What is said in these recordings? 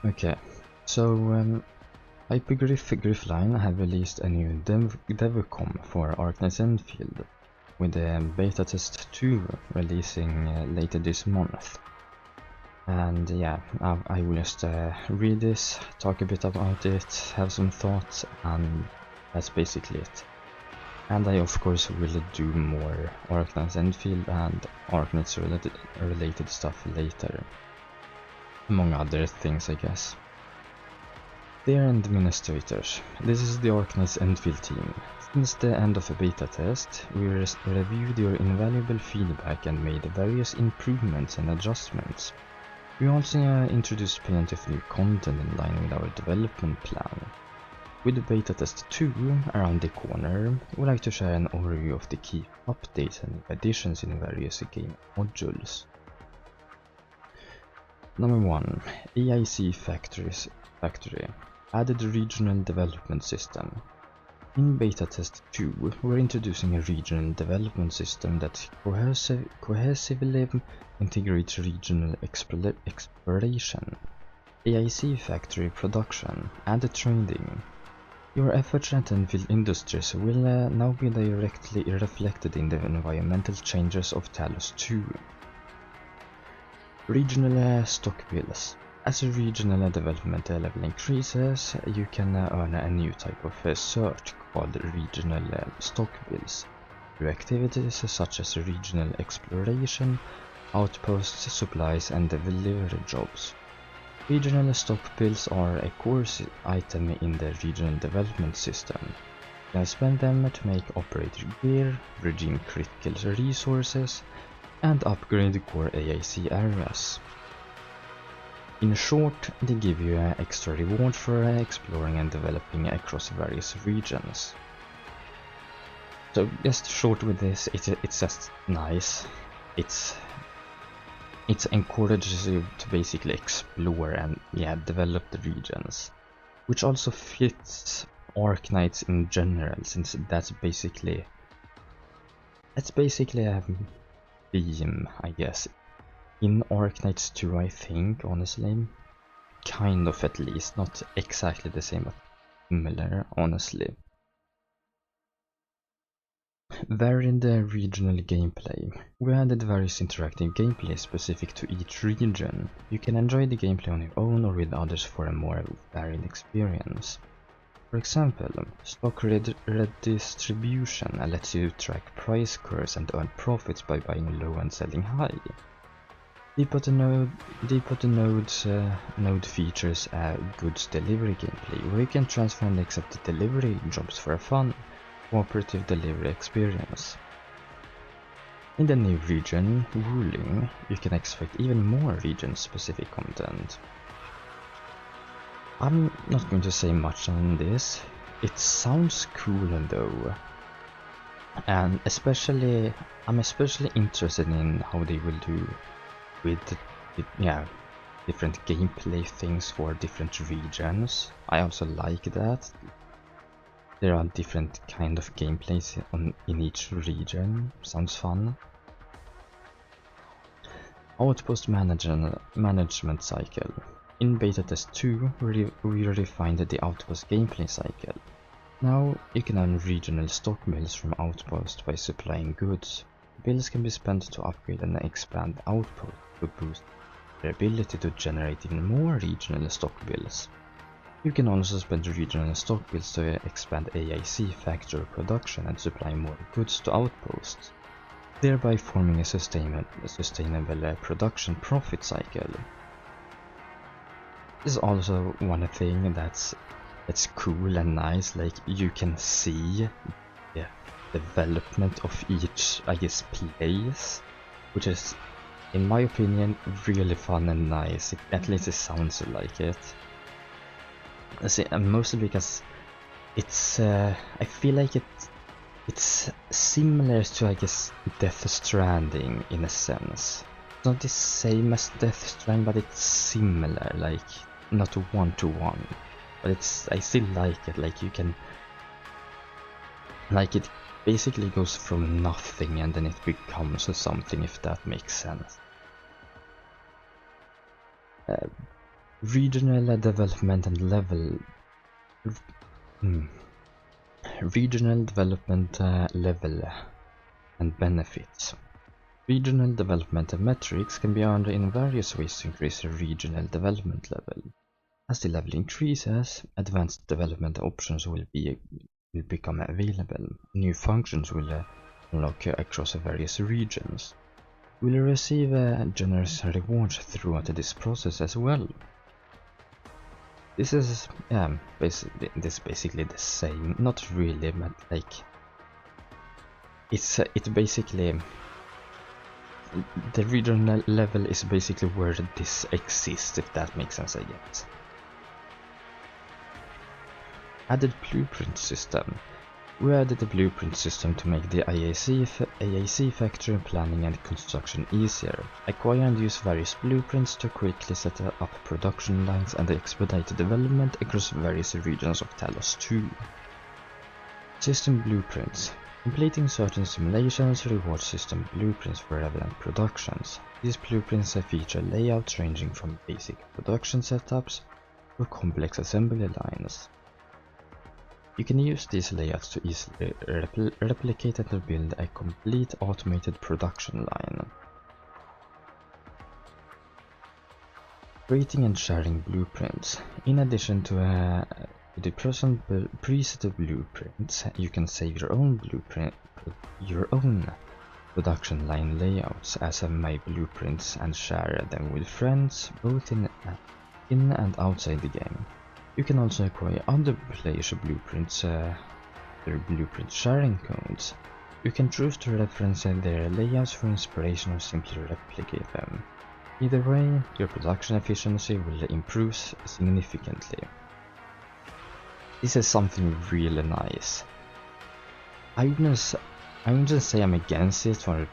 Okay, so Hypergriff Griffline have released a new Comm for Arknights Endfield, with the beta test 2 releasing later this month. And yeah, I will just read this, talk a bit about it, have some thoughts, and that's basically it. And I of course will do more Arknights Endfield and Arknights related stuff later. Among other things, I guess. Dear administrators, this is the Arknights Endfield team. Since the end of the beta test, we reviewed your invaluable feedback and made various improvements and adjustments. We also introduced plenty of new content in line with our development plan. With the beta test 2 around the corner, we'd like to share an overview of the key updates and additions in various game modules. Number 1. AIC Factory added regional development system. In beta test 2, we're introducing a regional development system that cohesively integrates regional exploration, AIC factory production, and trading. Your efforts at Endfield Industries will now be directly reflected in the environmental changes of Talos 2. Regional stock bills. As a regional development level increases, you can earn a new type of cert called regional stock bills through activities such as regional exploration, outposts, supplies, and delivery jobs. Regional stock bills are a core item in the regional development system. You can spend them to make operator gear, redeem critical resources, and upgrade core AIC areas. In short, they give you an extra reward for exploring and developing across various regions. So just short with this, it's just nice. It encourages you to basically explore and develop the regions, which also fits Arknights in general, since that's basically a theme, I guess. In Arknights 2, I think, honestly. Kind of, at least. Not exactly the same, but similar, honestly. Varied regional gameplay. We added various interactive gameplay specific to each region. You can enjoy the gameplay on your own or with others for a more varied experience. For example, stock redistribution lets you track price curves and earn profits by buying low and selling high. Depot to node features a goods delivery gameplay where you can transfer and accept delivery jobs for a fun, cooperative delivery experience. In the new region, Ruling, you can expect even more region-specific content. I'm not going to say much on this. It sounds cool though, and I'm especially interested in how they will do with different gameplay things for different regions. I also like that there are different kind of gameplays in each region. Sounds fun. Outpost management cycle. In beta test 2, we refined the outpost gameplay cycle. Now you can earn regional stock bills from outposts by supplying goods. Bills can be spent to upgrade and expand outposts to boost their ability to generate even more regional stock bills. You can also spend regional stock bills to expand AIC factory production and supply more goods to outposts, thereby forming a sustainable production profit cycle. This is also one thing that's cool and nice, like you can see the development of each, I guess, place, which is, in my opinion, really fun and nice. At least it sounds like it. Mostly because it's, I feel like it's similar to, I guess, Death Stranding in a sense. It's not the same as Death Stranding, but it's similar, like not one-to-one. But I still like it. Like you can, like it basically goes from nothing and then it becomes something, if that makes sense. Regional development and level. Regional development level and benefits. Regional development metrics can be earned in various ways to increase the regional development level. As the level increases, advanced development options will become available. New functions will unlock across various regions. You will receive generous rewards throughout this process as well. This is basically the same, not really, but like it's basically the regional level is basically where this exists, if that makes sense, I guess. Added blueprint system. We added the blueprint system to make the AAC factory planning and construction easier. Acquire and use various blueprints to quickly set up production lines and expedite development across various regions of Talos 2. System blueprints. Completing certain simulations rewards system blueprints for relevant productions. These blueprints feature layouts ranging from basic production setups to complex assembly lines. You can use these layouts to easily replicate and build a complete automated production line. Creating and sharing blueprints. In addition to the preset blueprints, you can save your own production line layouts as my blueprints and share them with friends, both in and outside the game. You can also acquire other players' blueprints, their blueprint sharing codes. You can choose to reference their layouts for inspiration or simply replicate them. Either way, your production efficiency will improve significantly. This is something really nice. I wouldn't say I'm against it or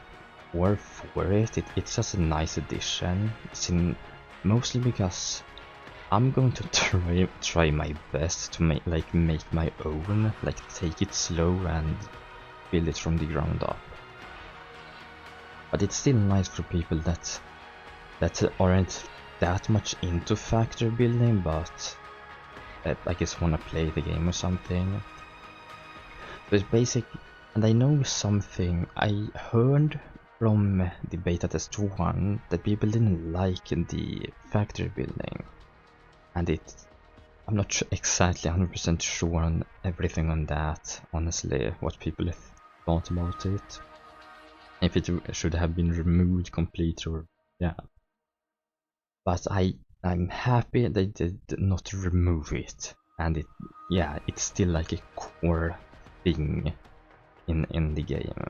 for it. It's just a nice addition. Mostly because I'm going to try my best to make my own, take it slow and build it from the ground up. But it's still nice for people that aren't that much into factory building, but I guess wanna play the game or something. So it's basic, and I know something I heard from the beta test 1 that people didn't like the factory building. And I'm not exactly 100% sure on everything on that, honestly, what people thought about it. If it should have been removed completely or, yeah. But I'm happy they did not remove it. And it's still like a core thing in the game.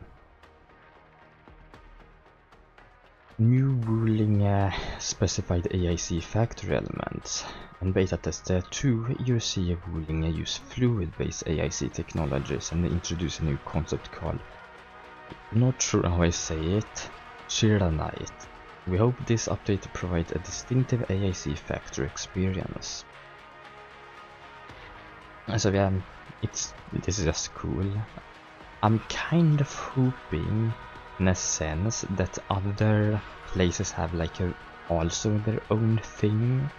New ruling specified AIC factory elements. In beta test 2, you see a ruling use fluid-based AIC technologies and introduce a new concept called, not sure how I say it, Arknights. We hope this update provides a distinctive AIC factory experience. So yeah, this is just cool. I'm kind of hoping, in a sense, that other places have also their own thing,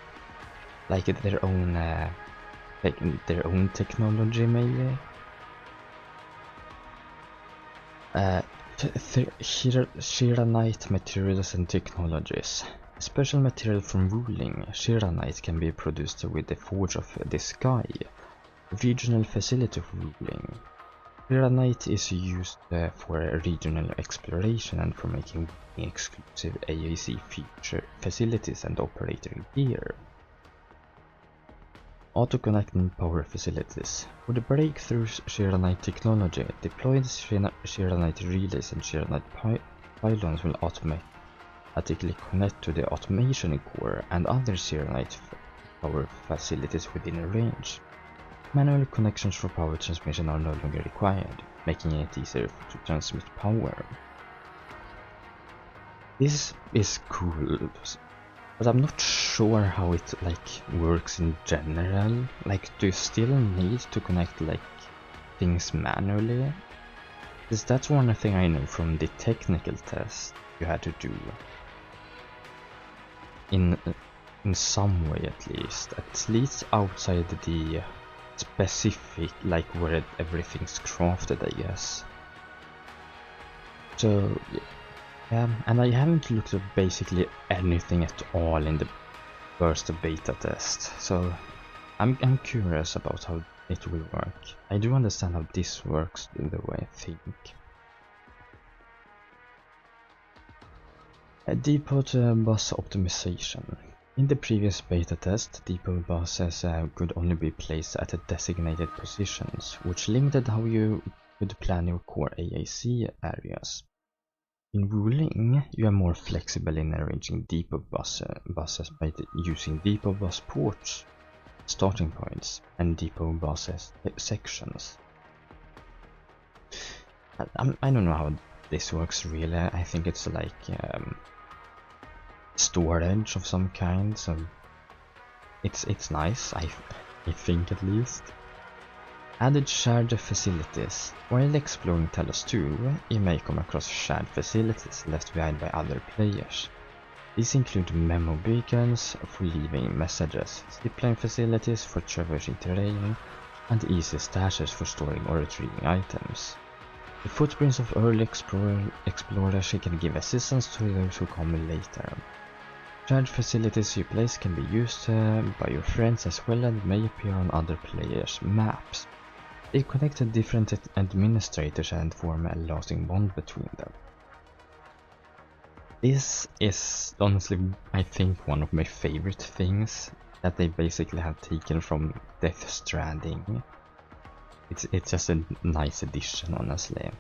their own technology maybe. Arknight materials and technologies. Special material from ruling, Arknight can be produced with the Forge of the Sky, regional facility for ruling. Arknight is used for regional exploration and for making exclusive AAC feature facilities and operator gear. Auto-connecting power facilities. For the breakthrough Arknight technology, deployed Arknight relays and Arknight pylons will automatically connect to the automation core and other Arknight power facilities within range. Manual connections for power transmission are no longer required, making it easier to transmit power. This is cool, but I'm not sure how it works in general. Do you still need to connect things manually? Because that's one thing I know from the technical test you had to do. in some way at least outside the specific, like where everything's crafted, I guess. So yeah, and I haven't looked at basically anything at all in the first beta test, so I'm curious about how it will work. I do understand how this works the way I think. A depot bus optimization. In the previous beta test, depot buses could only be placed at designated positions, which limited how you could plan your core AAC areas. In Wuling, you are more flexible in arranging depot buses by using depot bus ports, starting points, and depot buses sections. I don't know how this works really. I think it's like storage of some kind, so it's nice, I think at least. Added shared facilities. While exploring Talos 2, you may come across shared facilities left behind by other players. These include memo beacons for leaving messages, zipline facilities for traversing terrain, and easy stashes for storing or retrieving items. The footprints of early explorers can give assistance to those who come later. Shared facilities you place can be used by your friends as well and may appear on other players' maps. They connect to different administrators and form a lasting bond between them. This is honestly, I think, one of my favorite things that they basically have taken from Death Stranding. It's just a nice addition, honestly.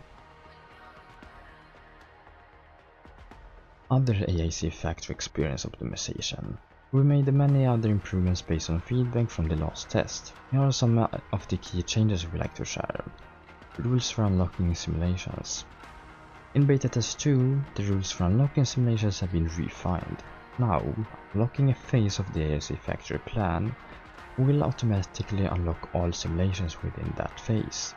Other AAC factory experience optimization. We made many other improvements based on feedback from the last test. Here are some of the key changes we like to share. Rules for unlocking simulations. In beta test 2, the rules for unlocking simulations have been refined. Now, unlocking a phase of the AAC factory plan will automatically unlock all simulations within that phase.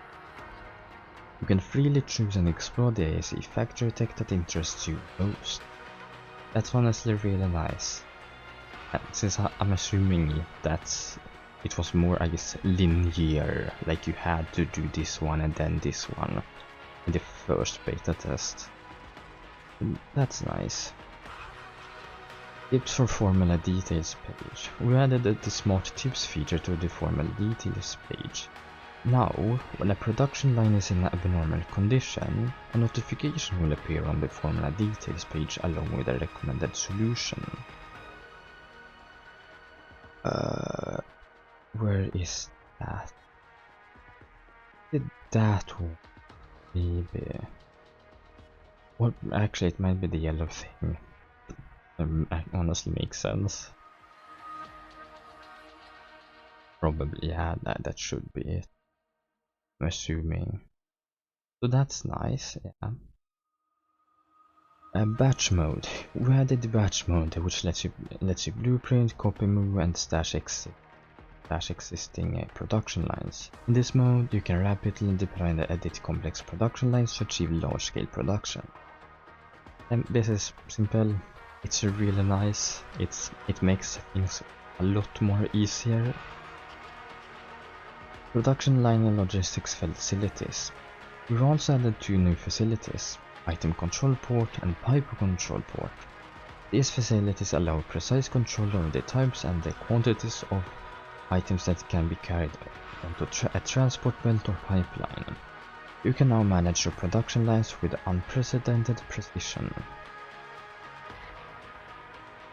You can freely choose and explore the AAC factory tech that interests you most. That's honestly really nice. And since I'm assuming that it was more, I guess, linear, like you had to do this one and then this one in the first beta test. That's nice. Tips for Formula Details page. We added the Smart Tips feature to the Formula Details page. Now, when a production line is in abnormal condition, a notification will appear on the Formula Details page along with a recommended solution. Where is that? Did that maybe? Well, actually, it might be the yellow thing. It honestly makes sense. Probably, yeah, that should be it. I'm assuming. So that's nice, yeah. Batch mode. We added the batch mode, which lets you blueprint, copy, move, and stash existing production lines. In this mode, you can rapidly deploy and edit complex production lines to achieve large-scale production. And this is simple. It's really nice. It makes things a lot more easier. Production line and logistics facilities. We've also added 2 new facilities, item control port and pipe control port. These facilities allow precise control over the types and the quantities of items that can be carried onto a transport belt or pipeline. You can now manage your production lines with unprecedented precision.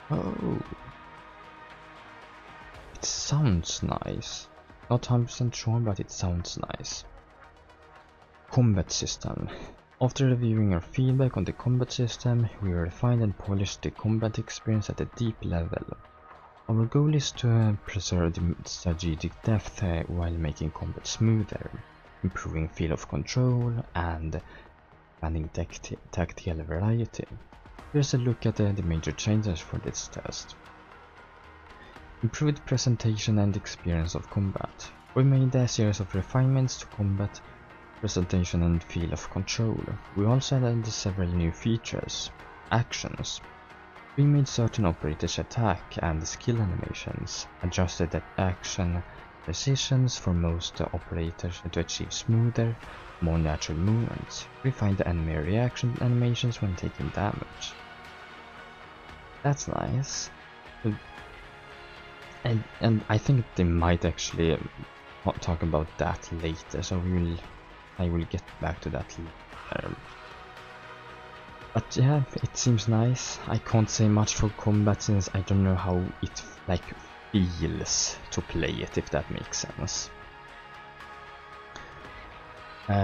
Oh, it sounds nice. Not 100% sure, but it sounds nice. Combat system. After reviewing our feedback on the combat system, we refined and polished the combat experience at a deep level. Our goal is to preserve the strategic depth while making combat smoother, improving feel of control, and adding tactical variety. Here's a look at the major changes for this test. Improved presentation and experience of combat. We made a series of refinements to combat presentation and feel of control. We also added several new features. Actions. We made certain operators attack and skill animations, adjusted the action decisions for most operators to achieve smoother, more natural movements, refined the enemy reaction animations when taking damage. That's nice. And I think they might actually talk about that later, so I will get back to that later. But yeah, it seems nice. I can't say much for combat since I don't know how it feels to play it, if that makes sense.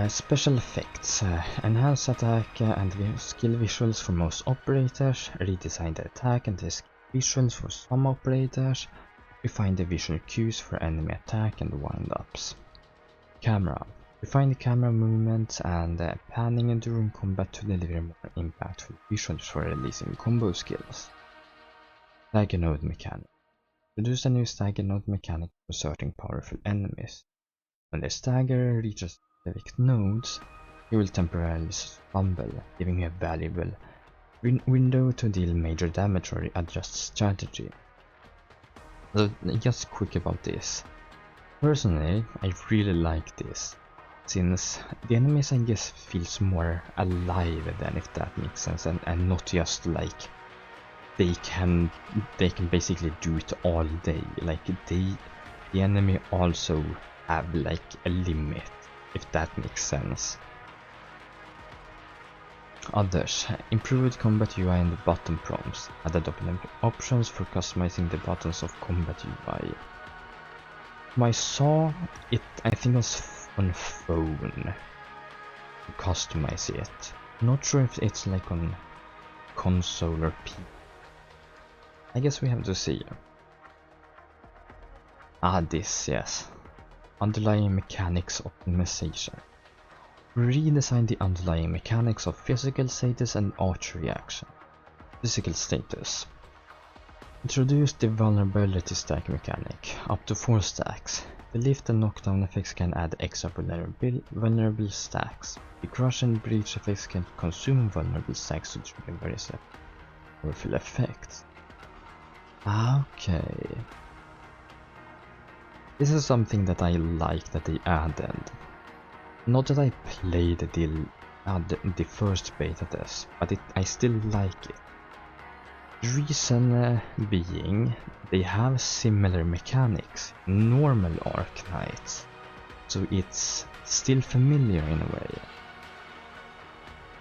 Special effects. Enhance attack and skill visuals for most operators. Redesign the attack and the skill visuals for some operators. Refine the visual cues for enemy attack and wind-ups. Camera. Refine the camera movements and panning during combat to deliver more impactful visuals for releasing combo skills. Stagger node mechanic. Introduce a new stagger node mechanic for certain powerful enemies. When the stagger reaches specific nodes, he will temporarily stumble, giving you a valuable window to deal major damage or adjust strategy. So just quick about this. Personally, I really like this, since the enemies I guess feels more alive than, if that makes sense, and not just like they can basically do it all day. Like the enemy also have like a limit, if that makes sense. Others. Improved combat UI and the button prompts. Added options for customizing the buttons of combat UI. I saw it, I think it was on phone, to customize it. Not sure if it's like on console or PC. I guess we have to see. This, yes. Underlying mechanics optimization. Redesign the underlying mechanics of physical status and archery action. Physical status. Introduce the vulnerability stack mechanic, up to 4 stacks. The lift and knockdown effects can add extra vulnerable stacks. The crush and breach effects can consume vulnerable stacks to trigger various powerful effects. Okay. This is something that I like that they added. Not that I played the first beta test, but I still like it. The reason being, they have similar mechanics in normal Arknights, so it's still familiar in a way.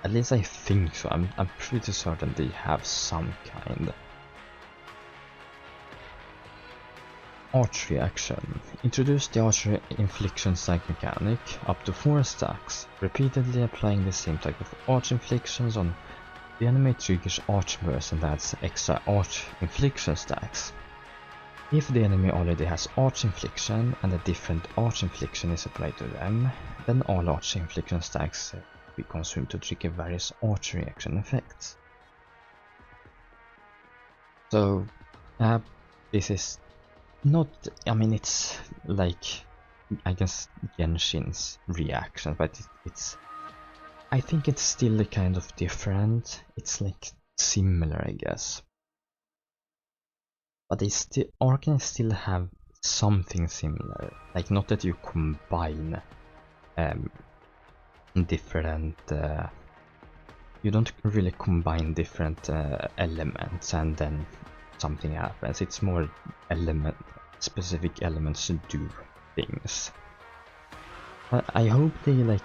At least I think so. I'm pretty certain they have some kind. Archery action. Introduce the archery infliction stack mechanic, up to 4 stacks, repeatedly applying the same type of arch inflictions on the enemy triggers arch burst and adds extra arch infliction stacks. If the enemy already has arch infliction and a different arch infliction is applied to them, then all arch infliction stacks will be consumed to trigger various arch reaction effects. So, this is not, I mean, it's like, I guess, Genshin's reaction, but I think it's still kind of different. It's like similar, I guess. But Arknights still have something similar. Like, not that you combine different, you don't really combine different elements and then something happens. It's more specific elements to do things. I hope they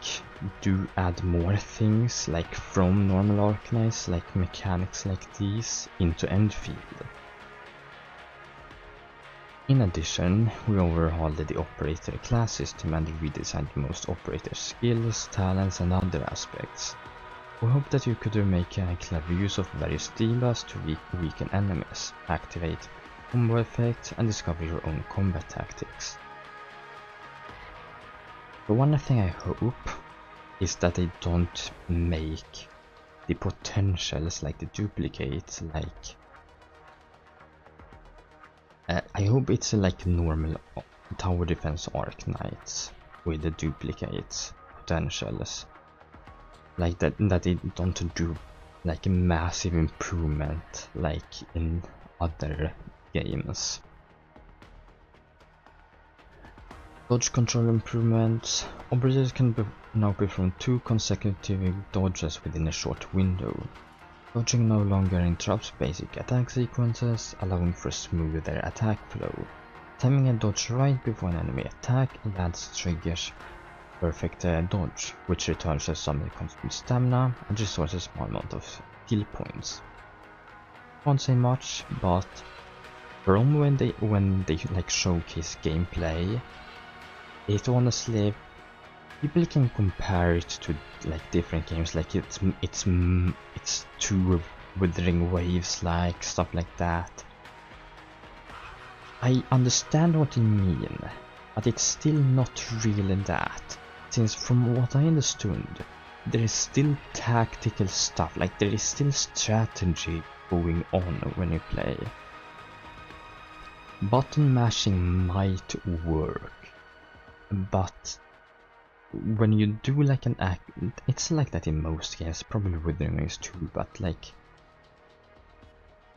do add more things from normal Arknights, like mechanics like these, into Endfield. In addition, we overhauled the operator class system and redesigned most operator skills, talents and other aspects. We hope that you could make clever use of various debuffs to weaken enemies, activate combo effects and discover your own combat tactics. The one thing I hope is that they don't make the potentials like the duplicates I hope it's like normal tower defense Arknights with the duplicates potentials. Like that they don't do like a massive improvement like in other games. Dodge control improvements. Operators can now perform 2 consecutive dodges within a short window. Dodging no longer interrupts basic attack sequences, allowing for a smoother attack flow. Timing a dodge right before an enemy attack lands triggers perfect dodge, which returns some constant stamina and restores a small amount of heal points. Can't say much, but from when they like showcase gameplay, it honestly, people can compare it to like different games, like it's 2 Withering Waves, like stuff like that. I understand what you mean, but it's still not really that, since from what I understood, there is still tactical stuff, like there is still strategy going on when you play. Button mashing might work, but when you do like an act, it's like that in most games, probably Withering Waves too, but like,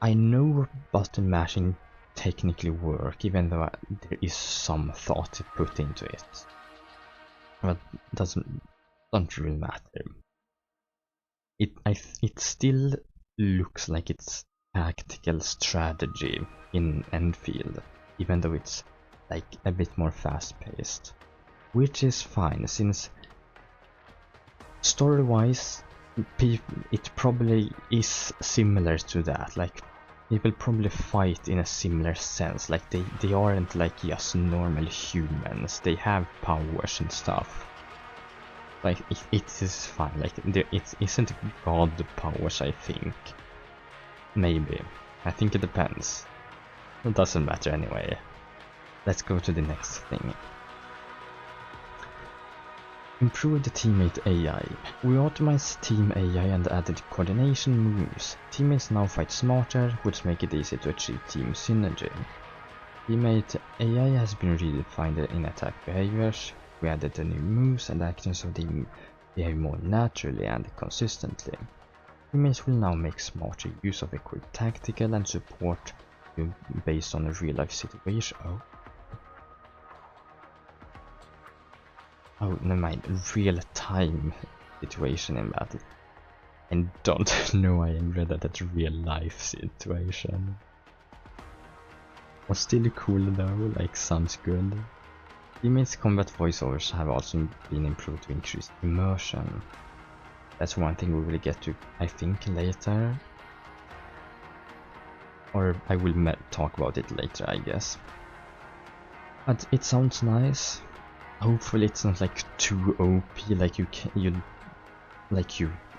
I know button mashing technically work, even though there is some thought put into it, but don't really matter. It still looks like it's tactical strategy in Endfield, even though it's like a bit more fast-paced, which is fine, since story-wise it probably is similar to that. Like, people probably fight in a similar sense, like they aren't like just normal humans, they have powers and stuff. Like, it is fine, like it isn't god powers, I think. Maybe. I think it depends. It doesn't matter anyway. Let's go to the next thing. Improve the teammate AI. We optimized team AI and added coordination moves. Teammates now fight smarter, which make it easy to achieve team synergy. Teammate AI has been redefined in attack behaviors. We added the new moves and actions so they behave more naturally and consistently. Teammates will now make smarter use of equipped tactical and support based on a real-life situation. Oh, never mind. Real-time situation in battle. And don't know I read that real-life situation. What's still cool though, like sounds good. Teammates' combat voiceovers have also been improved to increase immersion. That's one thing we will get to, I think, later. Or I will talk about it later, I guess. But it sounds nice. Hopefully it's not like too OP, like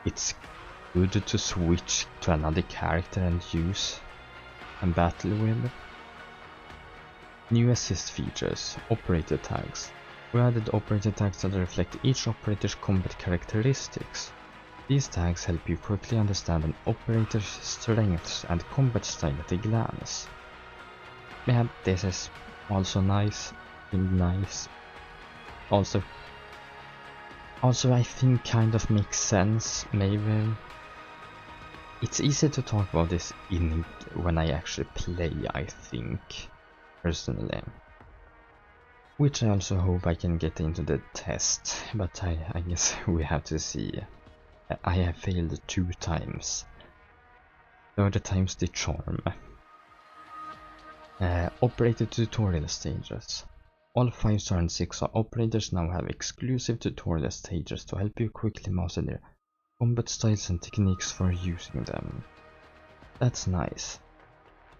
it's good to switch to another character and use and battle with. New assist features, operator tags. We added operator tags that reflect each operator's combat characteristics. These tags help you quickly understand an operator's strengths and combat style at a glance. Yeah, this is also nice. Also I think kind of makes sense, maybe. It's easy to talk about this when I actually play, I think, personally. Which I also hope I can get into the test, but I guess we have to see. I have failed 2 times. 30 times the charm. Operator tutorial stages. All 5-star and 6-star operators now have exclusive tutorial stages to help you quickly master their combat styles and techniques for using them. That's nice.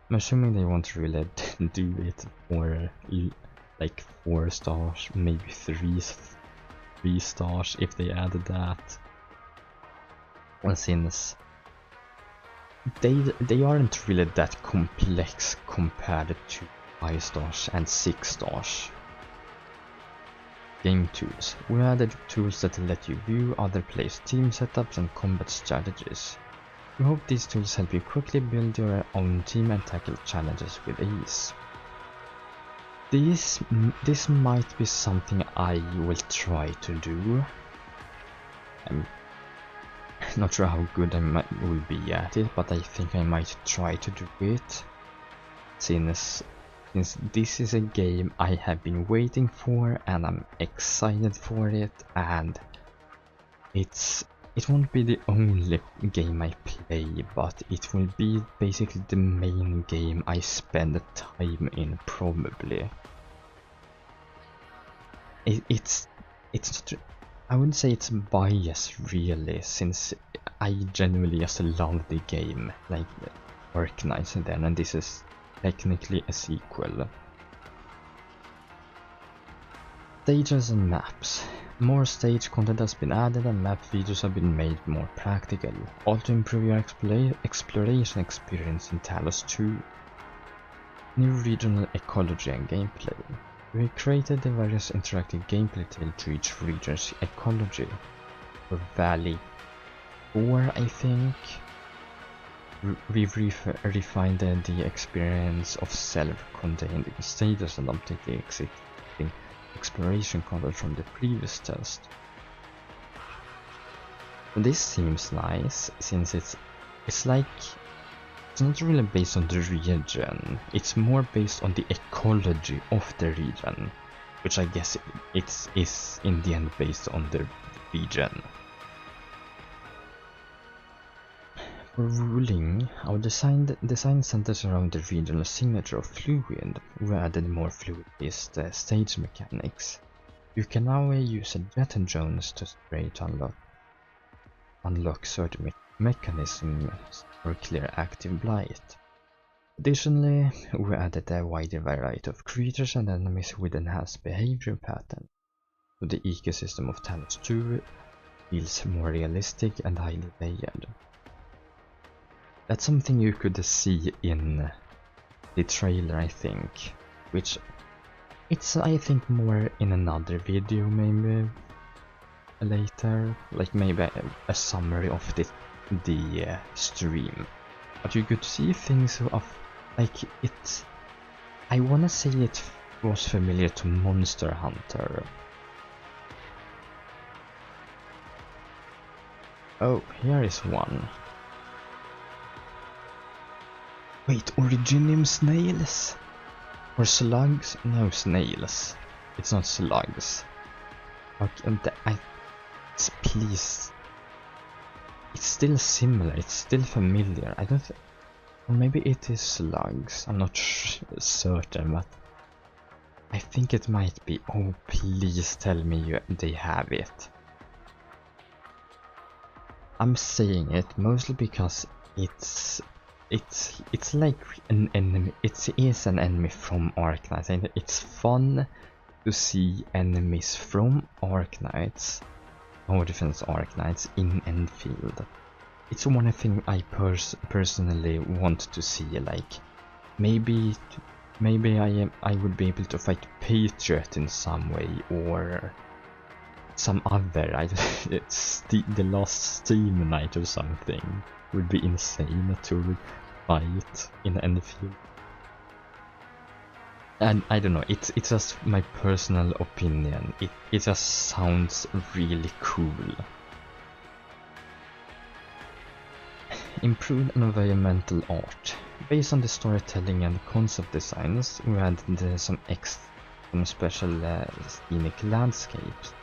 I'm assuming they won't really do it for like 4 stars, maybe 3 stars if they added that. Well, since they aren't really that complex compared to 5 stars and 6 stars. Game tools. We added tools that let you view other players' team setups and combat strategies. We hope these tools help you quickly build your own team and tackle challenges with ease. This might be something I will try to do. Not sure how good I will be at it, but I think I might try to do it. Since this is a game I have been waiting for and I'm excited for it, and it won't be the only game I play, but it will be basically the main game I spend time in, probably. It's not, I wouldn't say it's biased really, since I genuinely just love the game, like Arknights and this is technically a sequel. Stages and maps. More stage content has been added and map videos have been made more practical, all to improve your exploration experience in Talos 2. New regional ecology and gameplay. We created the various interactive gameplay tailored to each region's ecology. For Valley 4, I think, we've refined the experience of self-contained stages and updated the existing exploration content from the previous test. And this seems nice, since it's not really based on the region, it's more based on the ecology of the region, which I guess it is in the end based on the region. For ruling, our design centers around the regional signature of fluid. We added more fluid-based stage mechanics. You can now use a jet and drones to spray to unlock certain mechanisms for clear active blight. Additionally, we added a wider variety of creatures and enemies with enhanced behavior patterns, so the ecosystem of Talos 2 feels more realistic and highly layered. That's something you could see in the trailer, I think, which it's I think more in another video maybe later, like maybe a summary of the stream. But you could see things of like it. I wanna say it was familiar to Monster Hunter. Oh, here is one. Wait, Originium snails? Or slugs? No, snails. It's not slugs. Okay, please. It's still similar, it's still familiar. I don't think. Or maybe it is slugs. I'm not certain, but I think it might be. Oh, please tell me they have it. I'm saying it mostly because it's like an enemy. It is an enemy from Arknights, and it's fun to see enemies from Arknights, or Defense Arknights, in Endfield. It's one thing I personally want to see. Like maybe I would be able to fight Patriot in some way, or some other. It's the last Steam night or something. Would be insane to fight in Endfield. And I don't know, it's just my personal opinion. It just sounds really cool. Improved environmental art. Based on the storytelling and concept designs, we added some special scenic landscapes.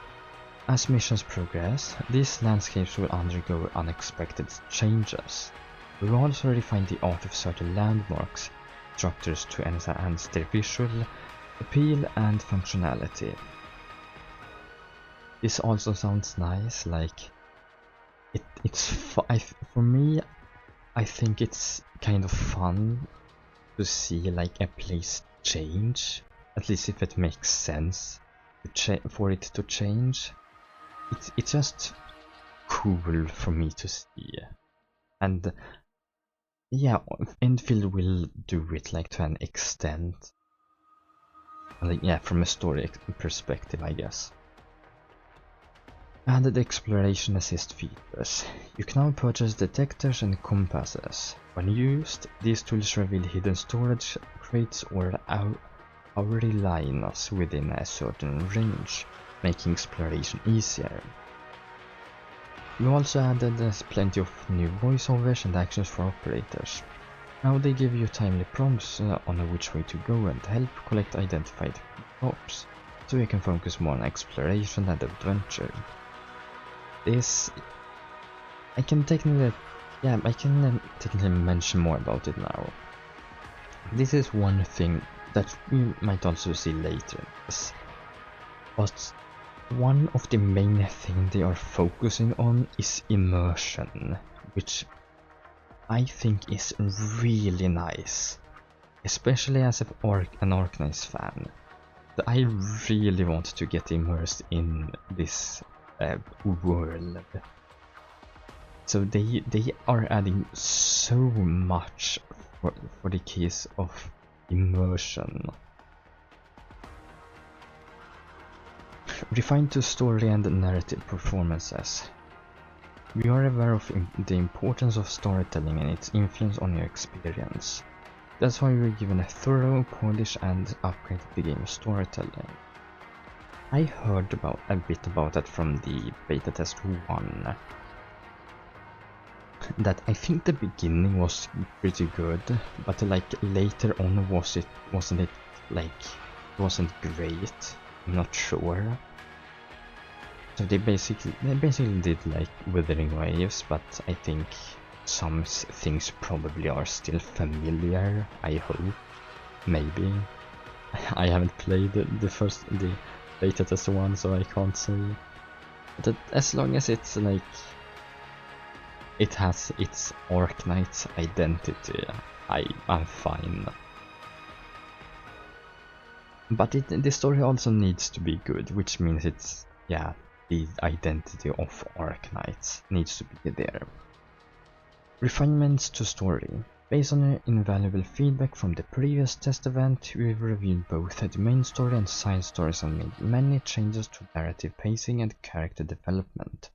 As missions progress, these landscapes will undergo unexpected changes. We will also refine the art of certain landmarks, structures to enhance their visual appeal and functionality. This also sounds nice, like for me, I think it's kind of fun to see like a place change, at least if it makes sense for it to change. It's just cool for me to see, and yeah, Endfield will do it like to an extent. Like, yeah, from a story perspective, I guess. Added exploration assist features. You can now purchase detectors and compasses. When used, these tools reveal hidden storage crates or hourly lines within a certain range, making exploration easier. We also added plenty of new voiceovers and actions for operators. Now they give you timely prompts on which way to go and help collect identified props, so you can focus more on exploration and adventure. This... I can technically mention more about it now. This is one thing that we might also see later in this. But one of the main things they are focusing on is immersion, which I think is really nice, especially as an Arknights fan. I really want to get immersed in this world. So they are adding so much for the case of immersion. Refined to story and narrative performances. We are aware of the importance of storytelling and its influence on your experience. That's why we're given a thorough polish and upgrade to the game's storytelling. I heard a bit about that from the beta test 1. That I think the beginning was pretty good, but like later on wasn't great. I'm not sure. So they basically did like Withering Waves, but I think some things probably are still familiar, I hope. Maybe. I haven't played the beta test 1, so I can't say. But as long as it's like it has its Arknights identity, I'm fine. But the story also needs to be good, which means the identity of Arknights needs to be there. Refinements to story. Based on the invaluable feedback from the previous test event, we've reviewed both the main story and side stories and made many changes to narrative pacing and character development.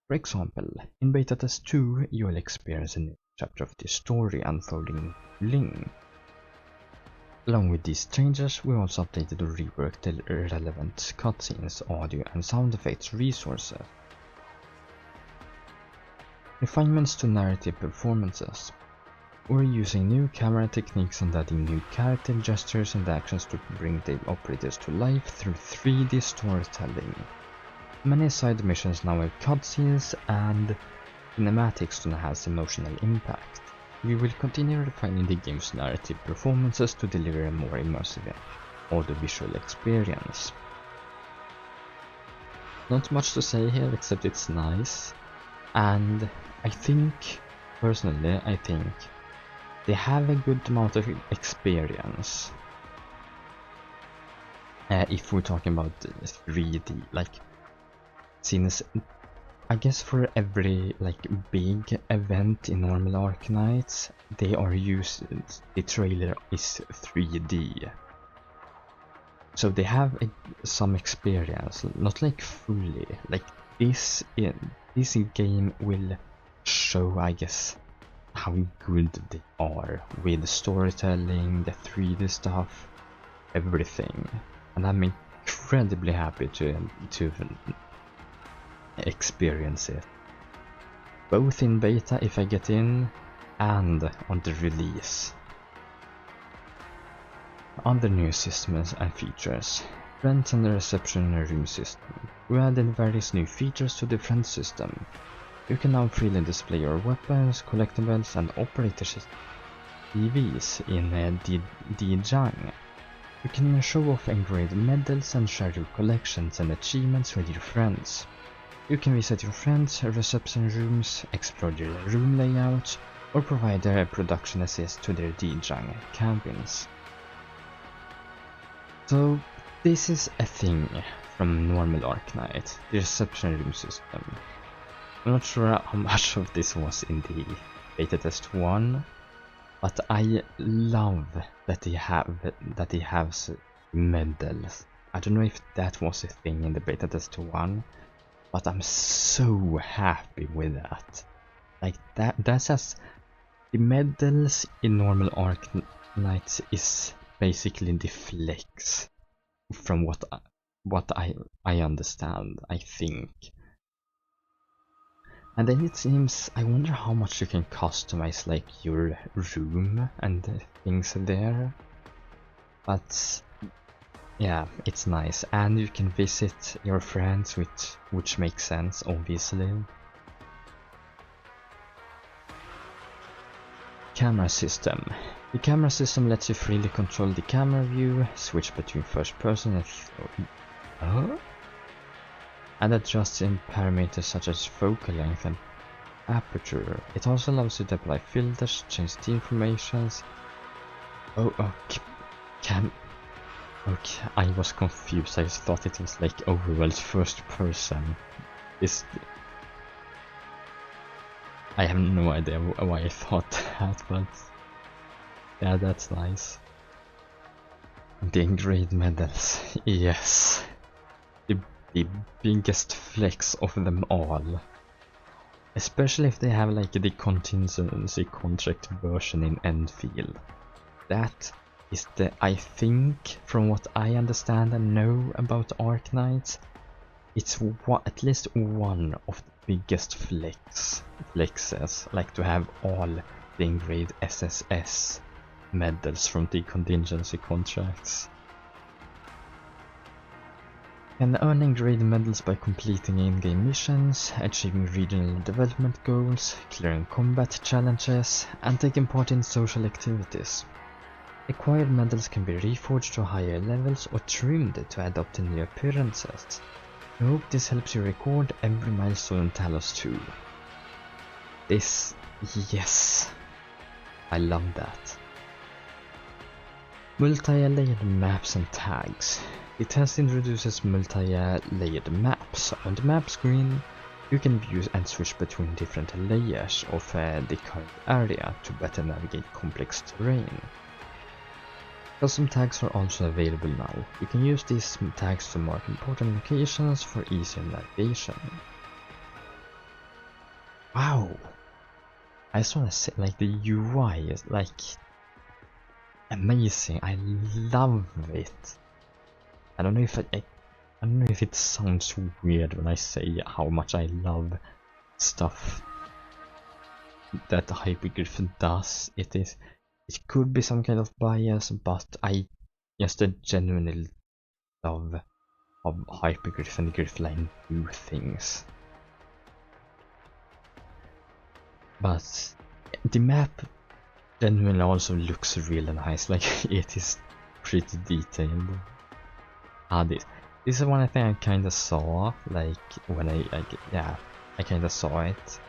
For example, in Beta Test 2, you will experience a new chapter of the story unfolding in Ling. Along with these changes, we also updated or reworked the relevant cutscenes, audio and sound effects resources. Refinements to narrative performances. We're using new camera techniques and adding new character gestures and actions to bring the operators to life through 3D storytelling. Many side missions now have cutscenes and cinematics to enhance emotional impact. We will continue refining the game's narrative performances to deliver a more immersive audiovisual experience. Not much to say here except it's nice, and personally I think they have a good amount of experience. If we're talking about 3D, since I guess for every big event in normal Arknights, the trailer is 3D. So they have some experience, not fully. This game will show, I guess, how good they are with storytelling, the 3D stuff, everything. And I'm incredibly happy to experience it, both in beta if I get in and on the release. Other new systems and features. Friends and the reception room system. We added various new features to the friend system. You can now freely display your weapons, collectibles and operator EVs in Dijang. You can show off engraved medals and share your collections and achievements with your friends. You can visit your friends' reception rooms, explore their room layouts, or provide a production assist to their Dijang cabins. So this is a thing from normal Arknight, the reception room system. I'm not sure how much of this was in the beta test 1, but I love that he has medals. I don't know if that was a thing in the beta test 1, but I'm so happy with that. That's as the medals in normal Arknights is basically the flex, from what I understand, I think. And then it seems, I wonder how much you can customize like your room and things there. But yeah, it's nice, and you can visit your friends, which makes sense, obviously. Camera system. The camera system lets you freely control the camera view, switch between first person and adjust in parameters such as focal length and aperture. It also allows you to apply filters, change the informations. Okay, I was confused. I thought it was like overworld first person. I have no idea why I thought that, but yeah, that's nice. The engraved medals, yes. The biggest flex of them all. Especially if they have like the contingency contract version in Endfield. That is I think, from what I understand and know about Arknights, it's at least one of the biggest flexes, like to have all the engraved SSS medals from the contingency contracts. And earn engraved medals by completing in-game missions, achieving regional development goals, clearing combat challenges, and taking part in social activities. Acquired medals can be reforged to higher levels or trimmed to adapt to new appearances. I hope this helps you record every milestone in Talos 2. Yes, I love that. Multi-layered maps and tags. The test introduces multi-layered maps. On the map screen, you can view and switch between different layers of the current area to better navigate complex terrain. Custom tags are also available now. You can use these tags to mark important locations for easier navigation. Wow! I just want to say, like, the UI is like amazing. I love it. I don't know if it sounds weird when I say how much I love stuff that Hyperglyph does. It could be some kind of bias, but I just genuinely love how Hyperglyph and Gryphline do things. But the map genuinely also looks really nice, like it is pretty detailed. This is one thing I kinda saw, like when I kinda saw it.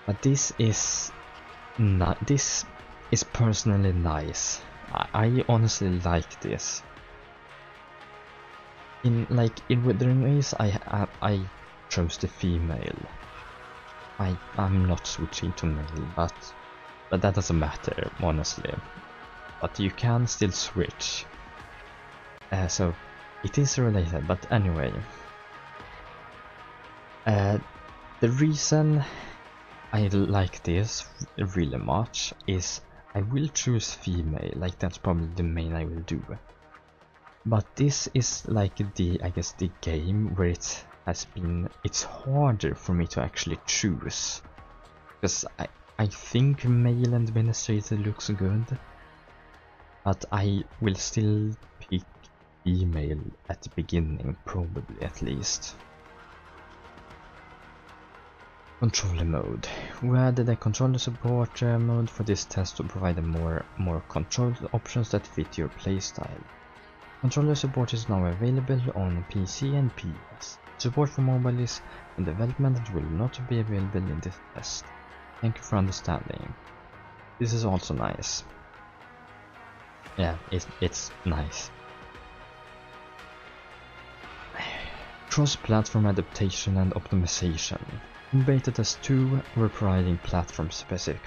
But this is personally nice. I honestly like this. In Withering Ways, I chose the female. I'm not switching to male, but that doesn't matter, honestly. But you can still switch. So it is related, but anyway. The reason I like this really much is I will choose female, like that's probably the main I will do. But this is like I guess the game where it's harder for me to actually choose. Because I think male administrator looks good, but I will still pick female at the beginning, probably at least. Controller mode. We added a controller support mode for this test to provide more control options that fit your playstyle. Controller support is now available on PC and PS. Support for mobile is in development and will not be available in this test. Thank you for understanding. This is also nice. Yeah, it's nice. Cross-platform adaptation and optimization. In Beta Test 2, we're providing platform-specific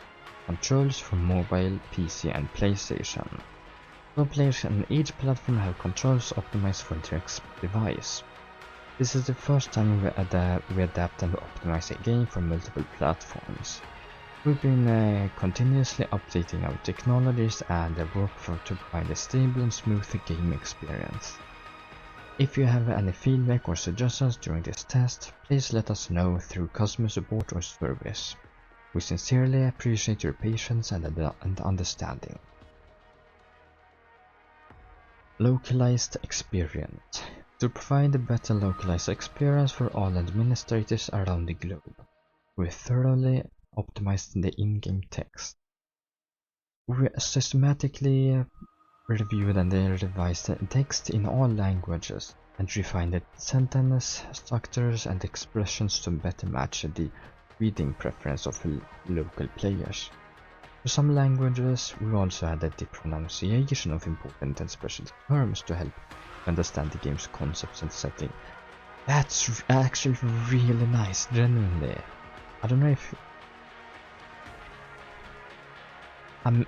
controls for mobile, PC and PlayStation. So players on each platform have controls optimized for their device. This is the first time we adapt and optimize a game for multiple platforms. We've been continuously updating our technologies and work to provide a stable and smooth game experience. If you have any feedback or suggestions during this test, please let us know through customer support or service. We sincerely appreciate your patience and understanding. Localized experience. To provide a better localized experience for all administrators around the globe, we thoroughly optimized the in-game text. We systematically reviewed and revised the text in all languages and refined the sentence structures and expressions to better match the reading preference of local players. For some languages, we also added the pronunciation of important and special terms to help understand the game's concepts and setting. That's actually really nice, genuinely. I don't know if...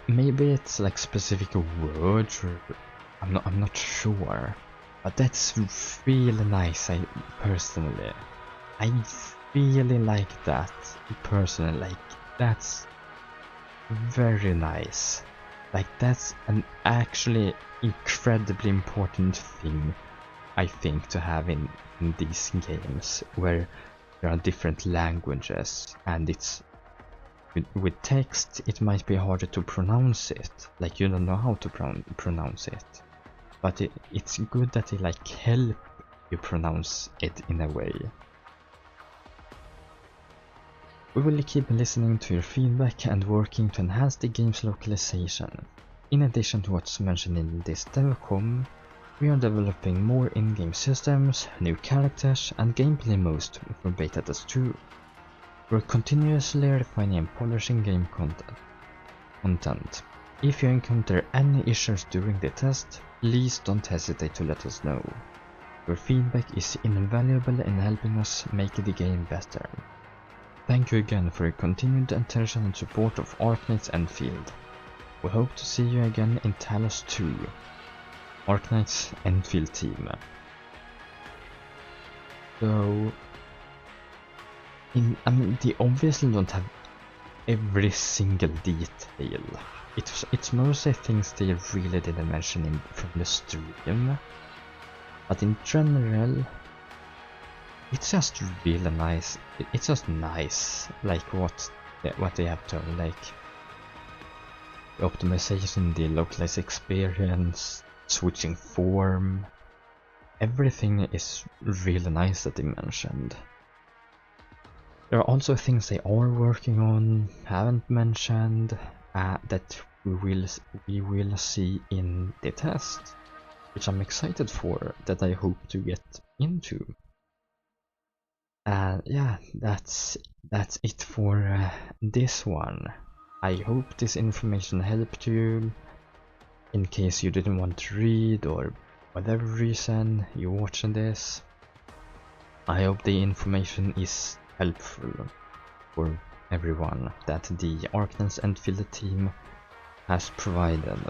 maybe it's like specific words, or I'm not sure. But that's really nice, personally. I really like that, personally. Like, that's very nice. Like, that's an actually incredibly important thing, I think, to have in these games, where there are different languages, and it's with text it might be harder to pronounce it, like you don't know how to pronounce it, but it's good that it like help you pronounce it in a way. We will keep listening to your feedback and working to enhance the game's localization. In addition to what's mentioned in this Comm, we are developing more in-game systems, new characters, and gameplay modes for Beta Test 2. We're continuously refining and polishing game content. If you encounter any issues during the test, please don't hesitate to let us know. Your feedback is invaluable in helping us make the game better. Thank you again for your continued attention and support of Arknights Endfield. We hope to see you again in Talos 2, Arknights Endfield team. So, they obviously don't have every single detail. It's mostly things they really didn't mention from the stream, but in general, it's just really nice. It's just nice, like what they have done, like the optimization, the localized experience, switching form. Everything is really nice that they mentioned. There are also things they are working on, haven't mentioned, that we will see in the test, which I'm excited for, that I hope to get into. Yeah, that's it for this one. I hope this information helped you, in case you didn't want to read or whatever reason you're watching this. I hope the information is helpful for everyone that the Arknights Endfield team has provided.